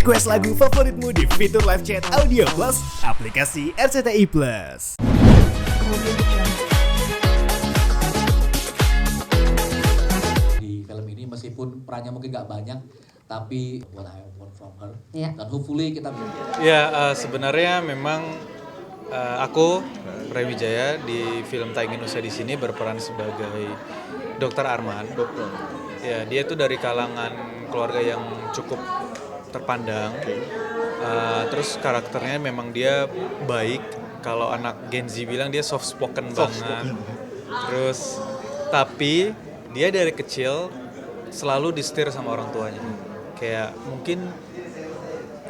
Request lagu favoritmu di fitur live chat Audio Plus, aplikasi RCTI Plus. Di film ini meskipun perannya mungkin gak banyak, tapi what I want from her, dan hopefully kita sebenarnya memang aku Ray Wijaya di film Tak Ingin Usai di Sini berperan sebagai Dr. Arman. Ya, dia itu dari kalangan keluarga yang cukup terpandang. Terus karakternya memang dia baik. Kalau anak Gen Z bilang dia soft spoken banget. Terus tapi dia dari kecil selalu disetir sama orang tuanya. Kayak mungkin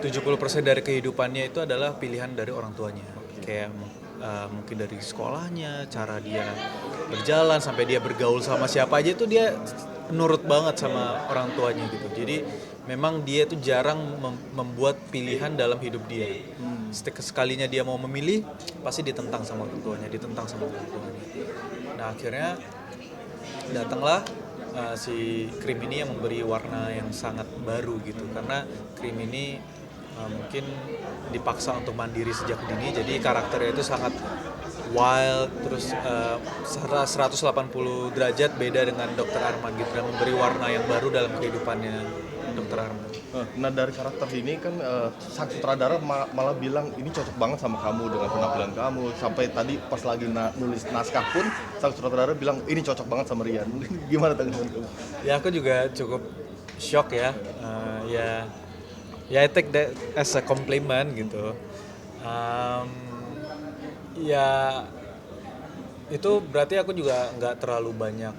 70% dari kehidupannya itu adalah pilihan dari orang tuanya. Kayak mungkin dari sekolahnya, cara dia berjalan, sampai dia bergaul sama siapa aja itu dia nurut banget sama orang tuanya gitu. Jadi memang dia tuh jarang membuat pilihan dalam hidup dia. Sekalinya dia mau memilih, pasti ditentang sama orang tuanya, Nah akhirnya datanglah si Krim ini yang memberi warna yang sangat baru gitu. Karena Krim ini mungkin dipaksa untuk mandiri sejak dini, jadi karakternya itu sangat wild, terus 180 derajat beda dengan Dr. Arman gitu, dan memberi warna yang baru dalam kehidupannya Dr. Arman. Nah dari karakter ini kan sang sutradara malah bilang ini cocok banget sama kamu dengan penampilan kamu, sampai tadi pas lagi nulis naskah pun sang sutradara bilang ini cocok banget sama Rian. Gimana tanggapan kamu? Ya aku juga cukup shock ya. Ya I take that as a compliment gitu. Ya itu berarti aku juga nggak terlalu banyak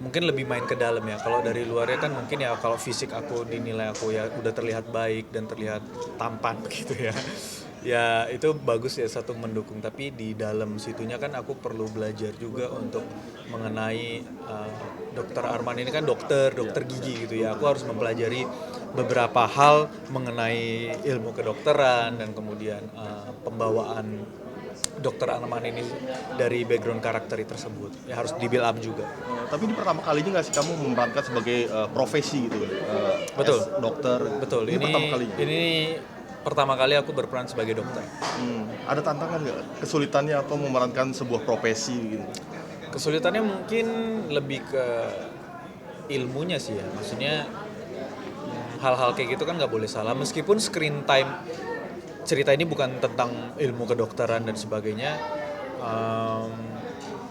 mungkin lebih main ke dalam ya. Kalau dari luarnya kan mungkin ya kalau fisik aku dinilai aku ya udah terlihat baik dan terlihat tampan gitu ya. Ya itu bagus ya, satu mendukung, tapi di dalam situnya kan aku perlu belajar juga untuk mengenai Dr. Arman ini kan dokter gigi gitu ya. Aku harus mempelajari beberapa hal mengenai ilmu kedokteran dan kemudian pembawaan Dr. Arman ini dari background karakter tersebut. Ya harus di-build up juga. Tapi ini pertama kalinya nggak sih kamu memerankan sebagai profesi gitu? Betul. Dokter. Betul. Ini pertama kalinya. Ini pertama kali aku berperan sebagai dokter. Ada tantangan nggak? Kesulitannya apa memerankan sebuah profesi gitu? Kesulitannya mungkin lebih ke ilmunya sih ya. Maksudnya hal-hal kayak gitu kan nggak boleh salah. Meskipun screen time cerita ini bukan tentang ilmu kedokteran dan sebagainya,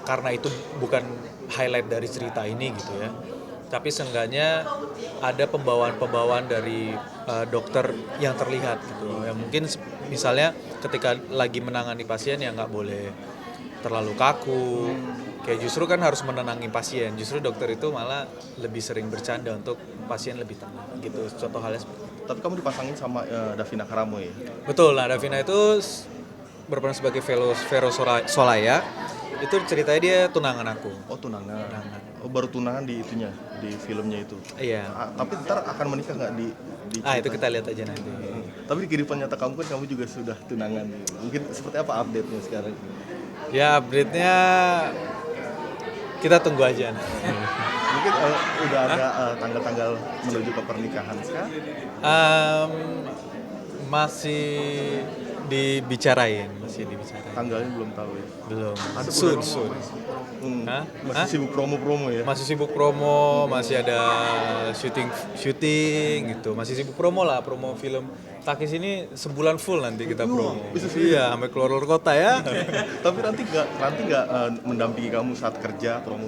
karena itu bukan highlight dari cerita ini gitu ya. Tapi seenggaknya ada pembawaan dari dokter yang terlihat gitu. Ya mungkin misalnya ketika lagi menangani pasien ya nggak boleh terlalu kaku. Kayak justru kan harus menenangi pasien. Justru dokter itu malah lebih sering bercanda untuk pasien lebih tenang gitu. Contoh halnya seperti itu. Tapi kamu dipasangin sama Davina Karamo ya? Betul, nah Davina itu berperan sebagai Vero Solaya. Itu ceritanya dia tunangan aku. Oh tunangan. Oh baru tunangan di itunya, di filmnya itu. Iya. Tapi ntar akan menikah nggak di itu kita lihat aja nanti. Tapi di kehidupan nyata kamu kan kamu juga sudah tunangan. Mungkin seperti apa update-nya sekarang? Ya update-nya kita tunggu aja. Mungkin udah ada tanggal-tanggal menuju ke pernikahan sekarang? Masih dibicarain. Tanggalnya belum tahu ya? Belum. Ada Soon. Masih sibuk promo-promo ya? Masih sibuk promo, masih ada syuting gitu. Masih sibuk promo promo film Takis ini sebulan full nanti kita promo. Iya, sampai keluar kota ya. Tapi nanti nggak mendampingi kamu saat kerja promo?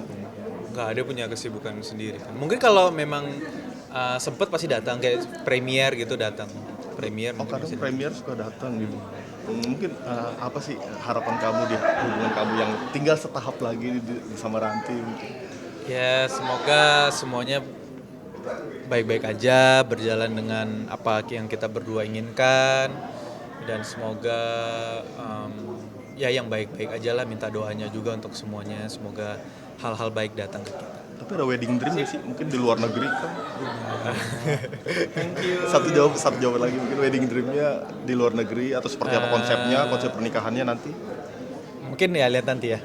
Nggak, dia punya kesibukan sendiri. Mungkin kalau memang sempet pasti datang, kayak premier gitu datang. Premier. Kadang premier suka datang gitu. Mungkin apa sih harapan kamu di hubungan kamu yang tinggal setahap lagi bersama Ranti? Ya semoga semuanya baik-baik aja, berjalan dengan apa yang kita berdua inginkan, dan semoga ya yang baik-baik aja lah. Minta doanya juga untuk semuanya, semoga hal-hal baik datang ke kita. Tapi ada wedding dream gak sih? Mungkin di luar negeri kan? Thank you. Satu jawaban lagi, mungkin wedding dreamnya di luar negeri atau seperti apa konsep pernikahannya nanti? Mungkin ya lihat nanti ya.